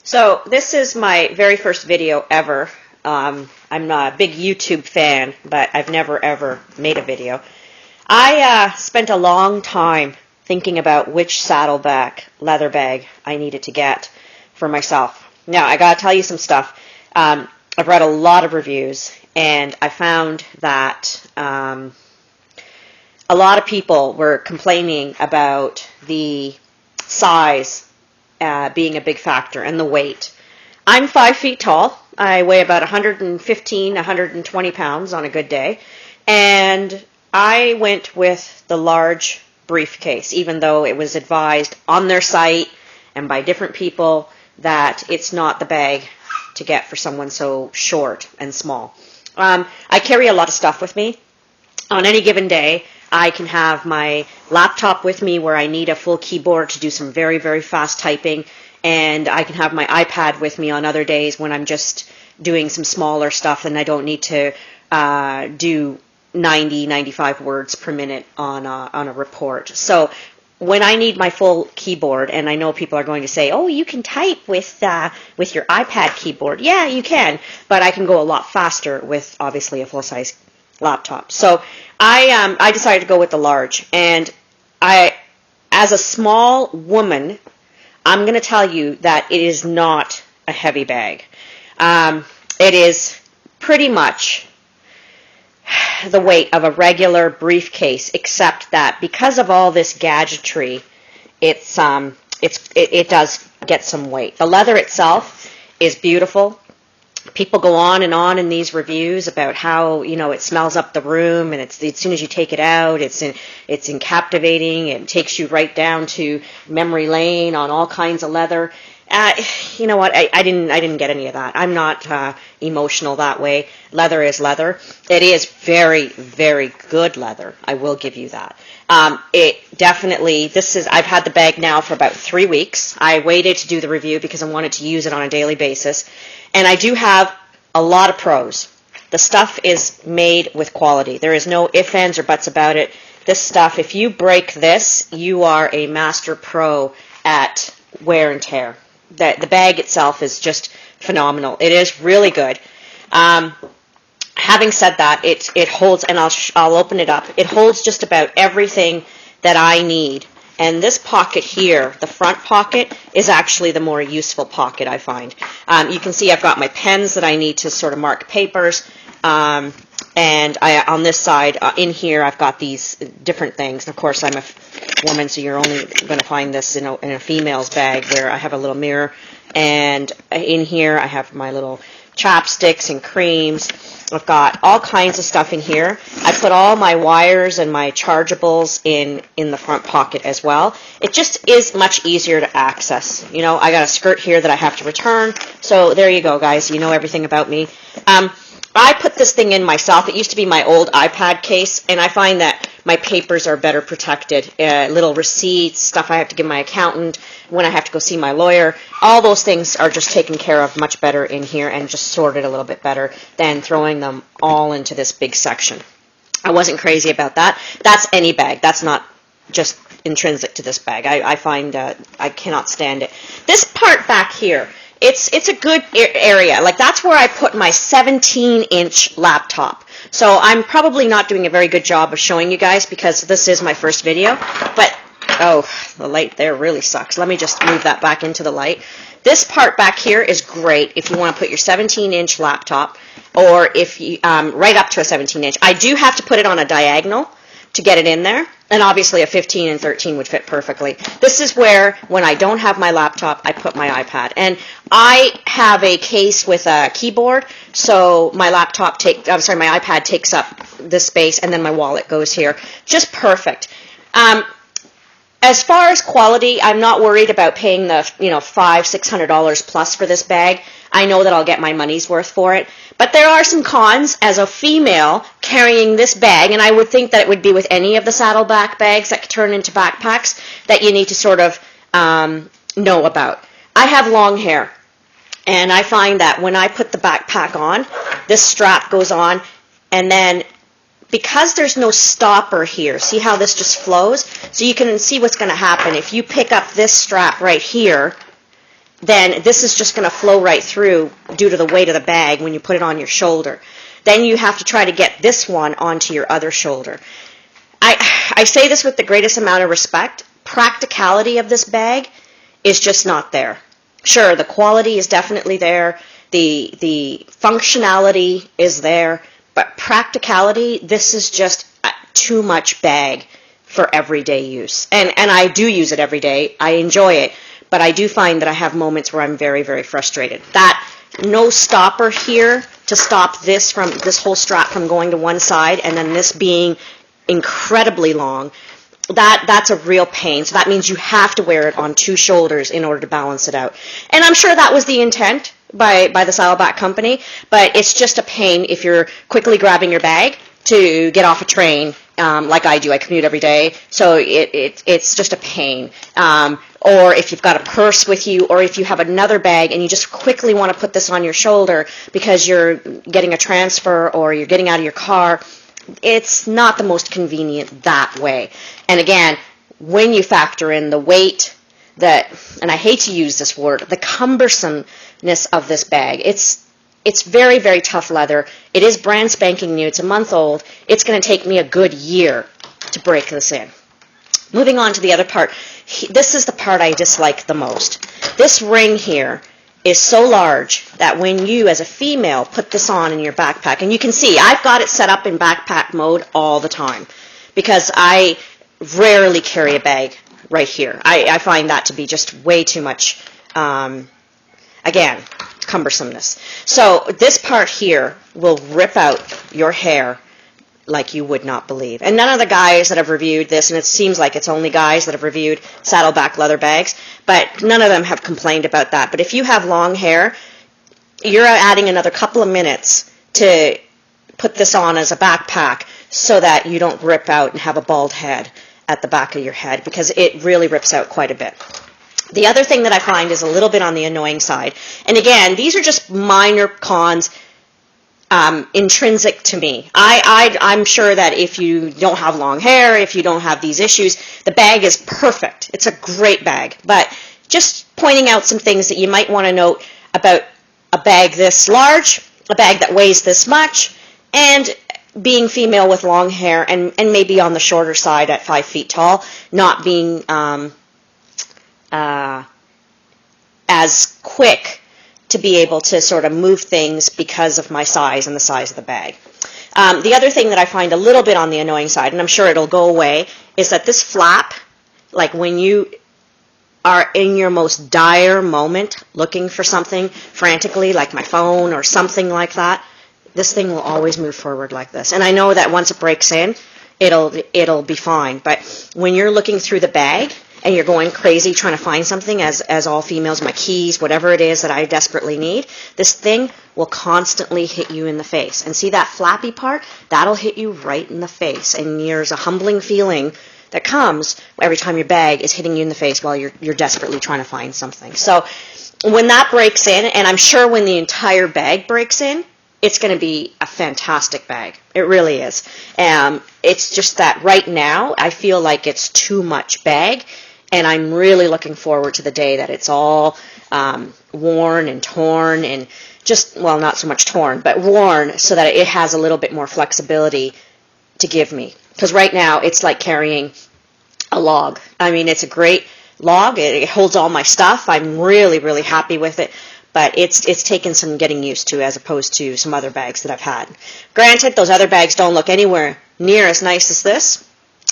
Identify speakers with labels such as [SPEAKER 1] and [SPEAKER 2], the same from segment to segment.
[SPEAKER 1] So this is my very first video ever. I'm a big YouTube fan, but I've never ever made a video. I spent a long time thinking about which Saddleback leather bag I needed to get for myself. Now, I gotta tell you some stuff. I've read a lot of reviews, and I found that a lot of people were complaining about the size being a big factor, and the weight. I'm 5 feet tall. I weigh about 115, 120 pounds on a good day. And I went with the large briefcase, even though it was advised on their site and by different people that it's not the bag to get for someone so short and small. I carry a lot of stuff with me. On any given day, I can have my laptop with me where I need a full keyboard to do some very, very fast typing, and I can have my iPad with me on other days when I'm just doing some smaller stuff and I don't need to do 90, 95 words per minute on a report. So when I need my full keyboard, and I know people are going to say, oh, you can type with your iPad keyboard. Yeah, you can, but I can go a lot faster with, obviously, a full-size laptop. So I decided to go with the large, and as a small woman, I'm going to tell you that it is not a heavy bag. It is pretty much the weight of a regular briefcase, except that because of all this gadgetry, it does get some weight. The leather itself is beautiful. People go on in these reviews about how, you know, it smells up the room, and as soon as you take it out, it's captivating. It takes you right down to memory lane on all kinds of leather. You know what? I didn't get any of that. I'm not emotional that way. Leather is leather. It is very, very good leather. I will give you that. It definitely. I've had the bag now for about 3 weeks. I waited to do the review because I wanted to use it on a daily basis. And I do have a lot of pros. The stuff is made with quality. There is no ifs, ands, or buts about it. This stuff, if you break this, you are a master pro at wear and tear. The bag itself is just phenomenal. It is really good. Having said that, it holds, and I'll open it up. It holds just about everything that I need. And this pocket here, the front pocket, is actually the more useful pocket, I find. You can see I've got my pens that I need to sort of mark papers. And on this side, in here, I've got these different things. Of course, I'm a woman, so you're only going to find this in a female's bag, where I have a little mirror. And in here, I have my little chapsticks and creams. I've got all kinds of stuff in here. I put all my wires and my chargeables in the front pocket as well. It just is much easier to access. You know, I got a skirt here that I have to return. So there you go, guys. You know everything about me. I put this thing in myself. It used to be my old iPad case, and I find that my papers are better protected. Little receipts, stuff I have to give my accountant, when I have to go see my lawyer, all those things are just taken care of much better in here and just sorted a little bit better than throwing them all into this big section. I wasn't crazy about that. That's any bag. That's not just intrinsic to this bag. I find I cannot stand it. This part back here, it's a good area. Like, that's where I put my 17-inch laptop. So I'm probably not doing a very good job of showing you guys because this is my first video. But, oh, the light there really sucks. Let me just move that back into the light. This part back here is great if you want to put your 17-inch laptop, or if you right up to a 17-inch. I do have to put it on a diagonal to get it in there, and obviously a 15 and 13 would fit perfectly. This is where, when I don't have my laptop, I put my iPad. And I have a case with a keyboard, so my iPad takes up this space, and then my wallet goes here. Just perfect. As far as quality, I'm not worried about paying the $500-600 plus for this bag. I know that I'll get my money's worth for it. But there are some cons as a female carrying this bag, and I would think that it would be with any of the Saddleback bags that turn into backpacks that you need to sort of know about. I have long hair, and I find that when I put the backpack on, this strap goes on, and then because there's no stopper here, see how this just flows? So you can see what's going to happen. If you pick up this strap right here, then this is just going to flow right through due to the weight of the bag when you put it on your shoulder. Then you have to try to get this one onto your other shoulder. I say this with the greatest amount of respect. Practicality of this bag is just not there. Sure, the quality is definitely there. The functionality is there. But practicality, this is just too much bag for everyday use. And I do use it every day. I enjoy it. But I do find that I have moments where I'm very, very frustrated. That no stopper here to stop this whole strap from going to one side, and then this being incredibly long, that's a real pain. So that means you have to wear it on two shoulders in order to balance it out. And I'm sure that was the intent by the Saddleback Company, but it's just a pain if you're quickly grabbing your bag to get off a train, like I do. I commute every day, so it's just a pain. Or if you've got a purse with you, or if you have another bag and you just quickly want to put this on your shoulder because you're getting a transfer or you're getting out of your car, it's not the most convenient that way. And again, when you factor in the weight, and I hate to use this word, the cumbersomeness of this bag, it's very, very tough leather. It is brand spanking new. It's a month old. It's going to take me a good year to break this in. Moving on to the other part, this is the part I dislike the most. This ring here is so large that when you, as a female, put this on in your backpack, and you can see I've got it set up in backpack mode all the time because I rarely carry a bag right here. I find that to be just way too much, again, cumbersomeness. So this part here will rip out your hair like you would not believe. And none of the guys that have reviewed this, and it seems like it's only guys that have reviewed Saddleback leather bags, but none of them have complained about that. But if you have long hair, you're adding another couple of minutes to put this on as a backpack so that you don't rip out and have a bald head at the back of your head, because it really rips out quite a bit. The other thing that I find is a little bit on the annoying side, and again, these are just minor cons, intrinsic to me. I'm sure that if you don't have long hair, if you don't have these issues, the bag is perfect. It's a great bag. But just pointing out some things that you might want to note about a bag this large, a bag that weighs this much, and being female with long hair and maybe on the shorter side at 5 feet tall, not being as quick to be able to sort of move things because of my size and the size of the bag. The other thing that I find a little bit on the annoying side, and I'm sure it'll go away, is that this flap, like when you are in your most dire moment looking for something frantically, like my phone or something like that, this thing will always move forward like this. And I know that once it breaks in, it'll be fine. But when you're looking through the bag and you're going crazy trying to find something, as all females, my keys, whatever it is that I desperately need, this thing will constantly hit you in the face. And see that flappy part? That'll hit you right in the face. And there's a humbling feeling that comes every time your bag is hitting you in the face while you're desperately trying to find something. So when that breaks in, and I'm sure when the entire bag breaks in, it's going to be a fantastic bag. It really is. It's just that right now I feel like it's too much bag, and I'm really looking forward to the day that it's all worn and torn and just, well, not so much torn, but worn so that it has a little bit more flexibility to give me. Because right now it's like carrying a log. I mean, it's a great log. It holds all my stuff. I'm really, really happy with it. But it's taken some getting used to as opposed to some other bags that I've had. Granted, those other bags don't look anywhere near as nice as this.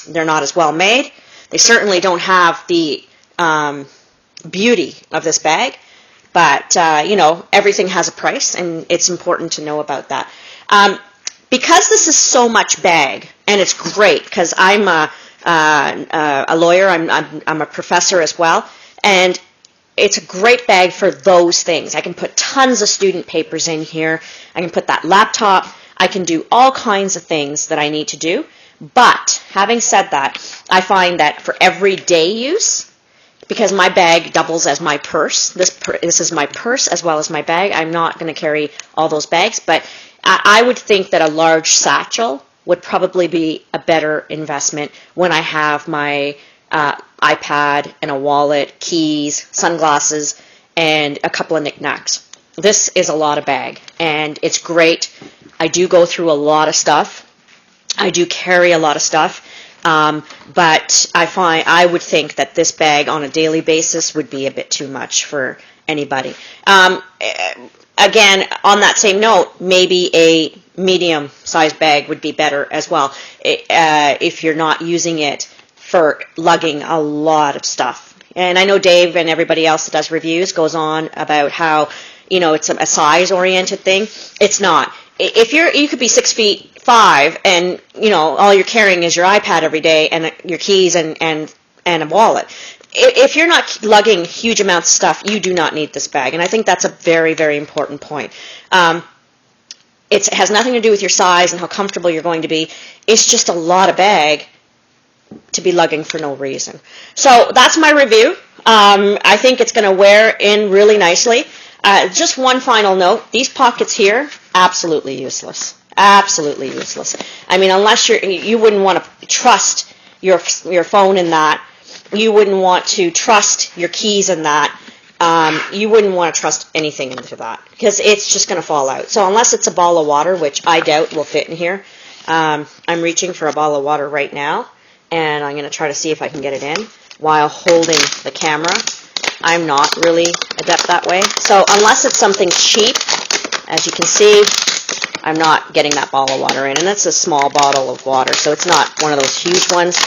[SPEAKER 1] They're not as well made. They certainly don't have the beauty of this bag. But, you know, everything has a price, and it's important to know about that. Because this is so much bag, and it's great because I'm a lawyer, I'm a professor as well, and it's a great bag for those things. I can put tons of student papers in here. I can put that laptop. I can do all kinds of things that I need to do. But having said that, I find that for everyday use, because my bag doubles as my purse, this is my purse as well as my bag. I'm not going to carry all those bags, but I would think that a large satchel would probably be a better investment when I have my iPad and a wallet, keys, sunglasses, and a couple of knickknacks. This is a lot of bag, and it's great. I do go through a lot of stuff. I do carry a lot of stuff, but I would think that this bag on a daily basis would be a bit too much for anybody. Again, on that same note, maybe a medium-sized bag would be better as well if you're not using it for lugging a lot of stuff. And I know Dave and everybody else that does reviews goes on about how, you know, it's a size-oriented thing. It's not. If you could be 6'5" and, you know, all you're carrying is your iPad every day and your keys and a wallet. If you're not lugging huge amounts of stuff, you do not need this bag. And I think that's a very, very important point. It has nothing to do with your size and how comfortable you're going to be. It's just a lot of bag to be lugging for no reason. So that's my review. I think it's going to wear in really nicely. Just one final note. These pockets here, absolutely useless. Absolutely useless. I mean, unless you wouldn't want to trust your phone in that. You wouldn't want to trust your keys in that. You wouldn't want to trust anything into that because it's just going to fall out. So unless it's a bottle of water, which I doubt will fit in here, I'm reaching for a bottle of water right now, and I'm going to try to see if I can get it in while holding the camera. I'm not really adept that way. So unless it's something cheap, as you can see, I'm not getting that bottle of water in. And that's a small bottle of water, so it's not one of those huge ones.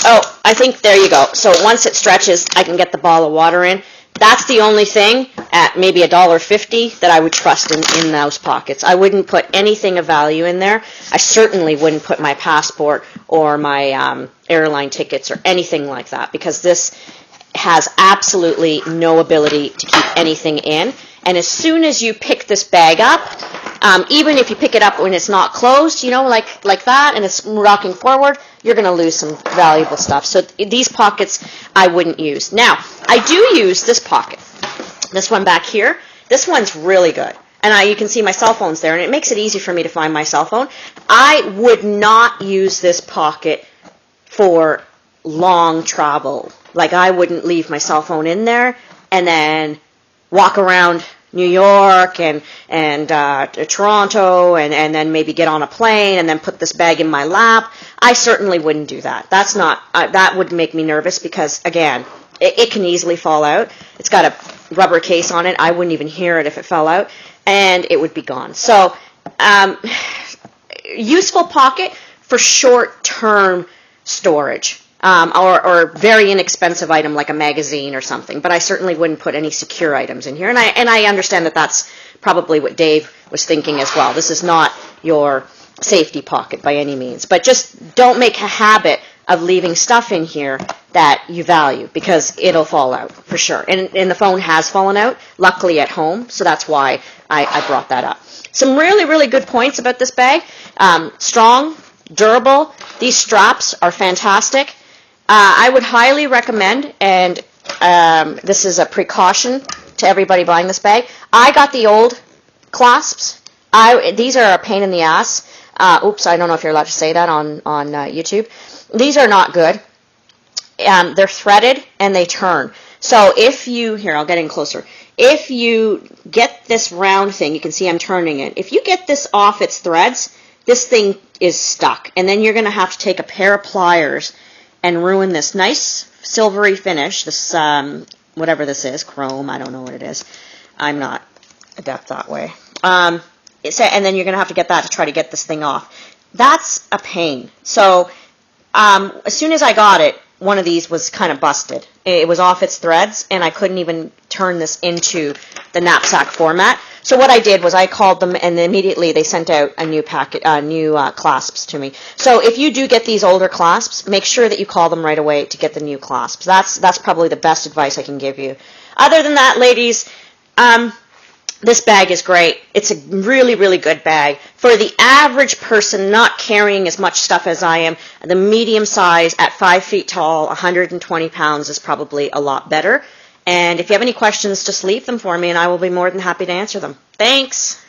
[SPEAKER 1] Oh, I think there you go. So once it stretches, I can get the bottle of water in. That's the only thing at maybe $1.50 that I would trust in those pockets. I wouldn't put anything of value in there. I certainly wouldn't put my passport or my airline tickets or anything like that because this has absolutely no ability to keep anything in. And as soon as you pick this bag up, even if you pick it up when it's not closed, you know, like that, and it's rocking forward, you're going to lose some valuable stuff. So these pockets I wouldn't use. Now, I do use this pocket, this one back here. This one's really good. And you can see my cell phone's there, and it makes it easy for me to find my cell phone. I would not use this pocket for long travel. Like, I wouldn't leave my cell phone in there and then walk around New York and Toronto and then maybe get on a plane and then put this bag in my lap. I certainly wouldn't do that. That's not, that would make me nervous because, again, it can easily fall out. It's got a rubber case on it. I wouldn't even hear it if it fell out, and it would be gone. So, useful pocket for short-term storage. Or very inexpensive item like a magazine or something, but I certainly wouldn't put any secure items in here. And I understand that that's probably what Dave was thinking as well. This is not your safety pocket by any means, but just don't make a habit of leaving stuff in here that you value because it'll fall out for sure. And the phone has fallen out, luckily at home, so that's why I brought that up. Some really, really good points about this bag. Strong, durable. These straps are fantastic. I would highly recommend, and this is a precaution to everybody buying this bag. I got the old clasps. These are a pain in the ass. Oops, I don't know if you're allowed to say that on YouTube. These are not good. They're threaded and they turn. So if you, here, I'll get in closer. If you get this round thing, you can see I'm turning it. If you get this off its threads, this thing is stuck. And then you're going to have to take a pair of pliers and ruin this nice silvery finish, this, whatever this is, chrome, I don't know what it is. I'm not adept that way. And then you're going to have to get that to try to get this thing off. That's a pain. So as soon as I got it, one of these was kind of busted. It was off its threads, and I couldn't even turn this into the knapsack format. So what I did was I called them, and immediately they sent out a new packet, new clasps to me. So if you do get these older clasps, make sure that you call them right away to get the new clasps. That's probably the best advice I can give you. Other than that, ladies, this bag is great. It's a really, really good bag. For the average person not carrying as much stuff as I am, the medium size at 5 feet tall, 120 pounds is probably a lot better. And if you have any questions, just leave them for me, and I will be more than happy to answer them. Thanks.